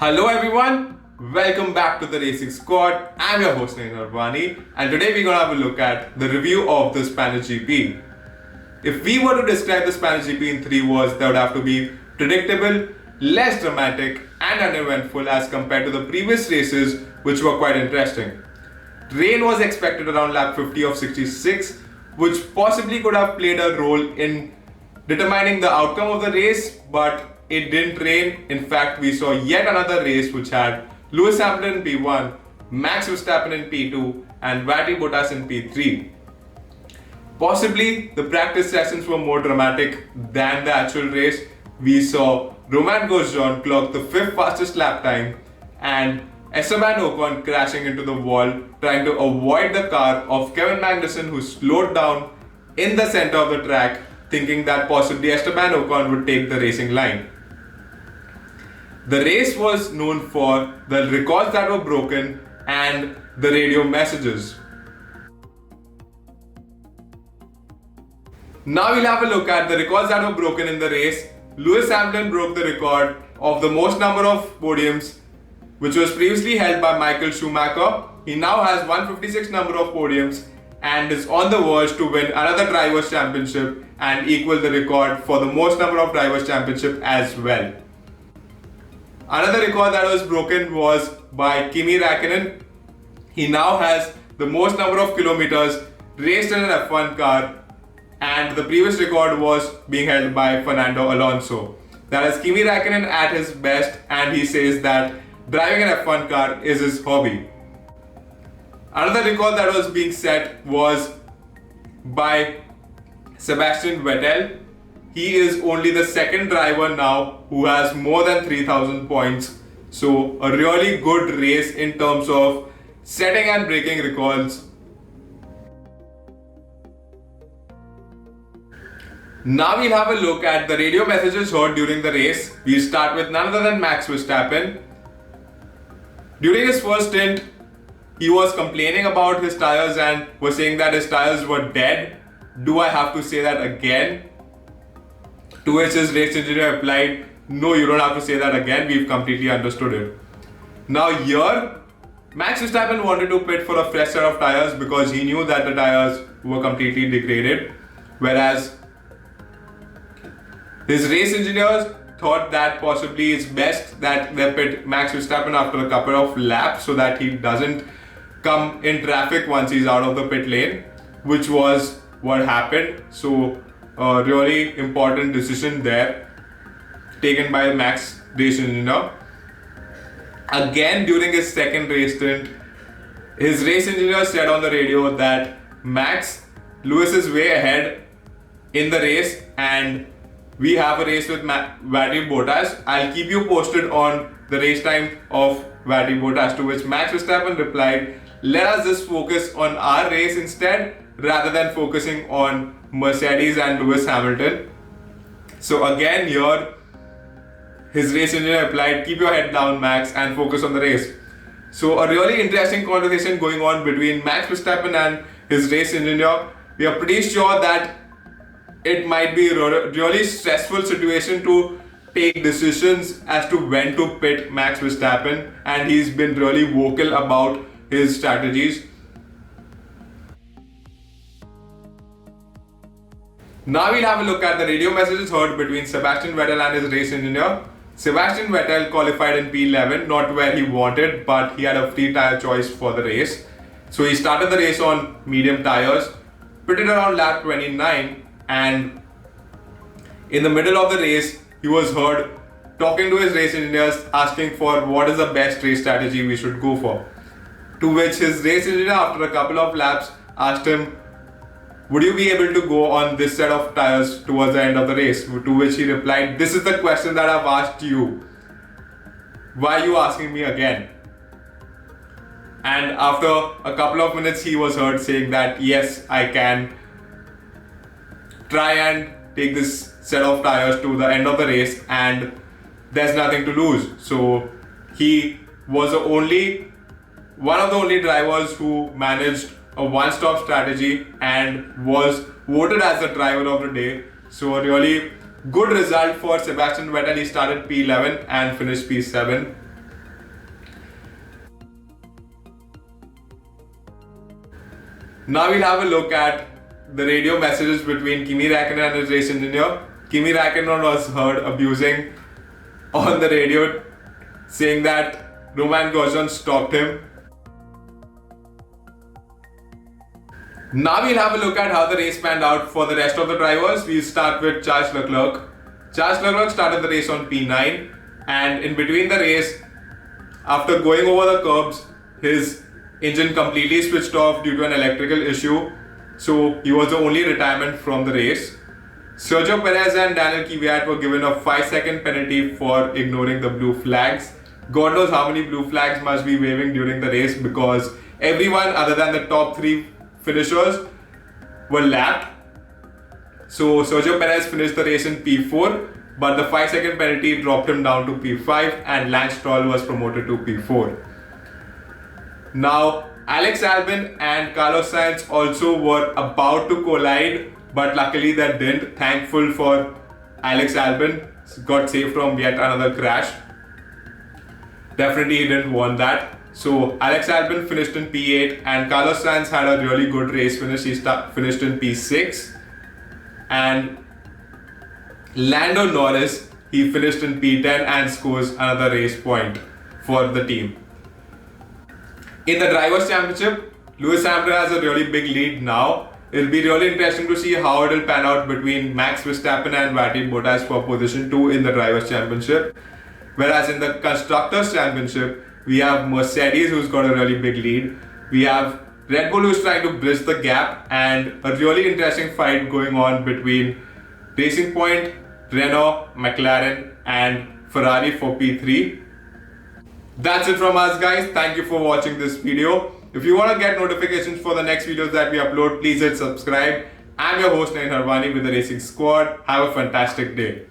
Hello everyone, welcome back to the Racing Squad. I'm your host Naren Harwani, and today we're gonna have a look at the review of the Spanishgp. If we were to describe the Spanishgp in 3 words, that would have to be predictable, less dramatic and uneventful as compared to the previous races, which were quite interesting. Rain was expected around lap 50 of 66, which possibly could have played a role in determining the outcome of the race, but it didn't rain. In fact, we saw yet another race which had Lewis Hamilton in P1, Max Verstappen in P2 and Valtteri Bottas in P3. Possibly the practice sessions were more dramatic than the actual race. We saw Romain Grosjean clock the 5th fastest lap time and Esteban Ocon crashing into the wall, trying to avoid the car of Kevin Magnussen, who slowed down in the center of the track, thinking that possibly Esteban Ocon would take the racing line. The race was known for the records that were broken and the radio messages. Now we'll have a look at the records that were broken in the race. Lewis Hamilton broke the record of the most number of podiums, which was previously held by Michael Schumacher. He now has 156 number of podiums and is on the verge to win another Drivers' Championship and equal the record for the most number of Drivers' Championship as well. Another record that was broken was by Kimi Raikkonen. He now has the most number of kilometers raced in an F1 car, and the previous record was being held by Fernando Alonso. That is Kimi Raikkonen at his best, and he says that driving an F1 car is his hobby. Another record that was being set was by Sebastian Vettel. He is only the second driver now who has more than 3,000 points. So a really good race in terms of setting and breaking records. Now we'll have a look at the radio messages heard during the race. We'll start with none other than Max Verstappen. During his first stint, he was complaining about his tires and was saying that his tires were dead. Do I have to say that again? To which his race engineer replied, no, you don't have to say that again, we've completely understood it. Now here, Max Verstappen wanted to pit for a fresh set of tires because he knew that the tires were completely degraded, whereas his race engineers thought that possibly it's best that they pit Max Verstappen after a couple of laps so that he doesn't come in traffic once he's out of the pit lane, which was what happened. So a really important decision there taken by Max race engineer. Again, during his second race stint, his race engineer said on the radio that Lewis is way ahead in the race and we have a race with Valtteri Bottas. I'll keep you posted on the race time of Valtteri Bottas, to which Max Verstappen replied, let us just focus on our race instead rather than focusing on Mercedes and Lewis Hamilton. So again here, his race engineer replied, keep your head down Max and focus on the race. So a really interesting conversation going on between Max Verstappen and his race engineer. We are pretty sure that it might be a really stressful situation to take decisions as to when to pit Max Verstappen, and he's been really vocal about his strategies. Now we'll have a look at the radio messages heard between Sebastian Vettel and his race engineer. Sebastian Vettel qualified in P11, not where he wanted, but he had a free tire choice for the race. So he started the race on medium tires, pitted around lap 29, and in the middle of the race, he was heard talking to his race engineers, asking for what is the best race strategy we should go for. To which his race engineer, after a couple of laps, asked him, would you be able to go on this set of tires towards the end of the race? To which he replied, this is the question that I've asked you. Why are you asking me again? And after a couple of minutes, he was heard saying that, yes, I can try and take this set of tires to the end of the race and there's nothing to lose. So he was one of the only drivers who managed a one-stop strategy and was voted as the driver of the day. So a really good result for Sebastian Vettel. He started P11 and finished P7. Now we'll have a look at the radio messages between Kimi Raikkonen and his race engineer. Kimi Raikkonen was heard abusing on the radio, saying that Romain Grosjean stopped him. Now we'll have a look at how the race panned out for the rest of the drivers. We'll start with Charles Leclerc. Charles Leclerc started the race on P9, and in between the race, after going over the curbs, his engine completely switched off due to an electrical issue, so he was the only retirement from the race. Sergio Perez and Daniel Kvyat were given a 5-second penalty for ignoring the blue flags. God knows how many blue flags must be waving during the race, because everyone other than the top 3 finishers were lapped. So Sergio Perez finished the race in P4, but the 5-second penalty dropped him down to P5, and Lance Stroll was promoted to P4. Now, Alex Albon and Carlos Sainz also were about to collide, but luckily that didn't. Thankful for Alex Albon, got saved from yet another crash. Definitely he didn't want that. So Alex Albon finished in P8, and Carlos Sainz had a really good race finish. He finished in P6, and Lando Norris, he finished in P10 and scores another race point for the team. In the Drivers' Championship, Lewis Hamilton has a really big lead now. It'll be really interesting to see how it'll pan out between Max Verstappen and Valtteri Bottas for position 2 in the Drivers' Championship. Whereas in the Constructors' Championship, we have Mercedes, who's got a really big lead. We have Red Bull, who's trying to bridge the gap, and a really interesting fight going on between Racing Point, Renault, McLaren and Ferrari for P3. That's it from us, guys. Thank you for watching this video. If you want to get notifications for the next videos that we upload, please hit subscribe. I'm your host Naren Harwani with the Racing Squad. Have a fantastic day.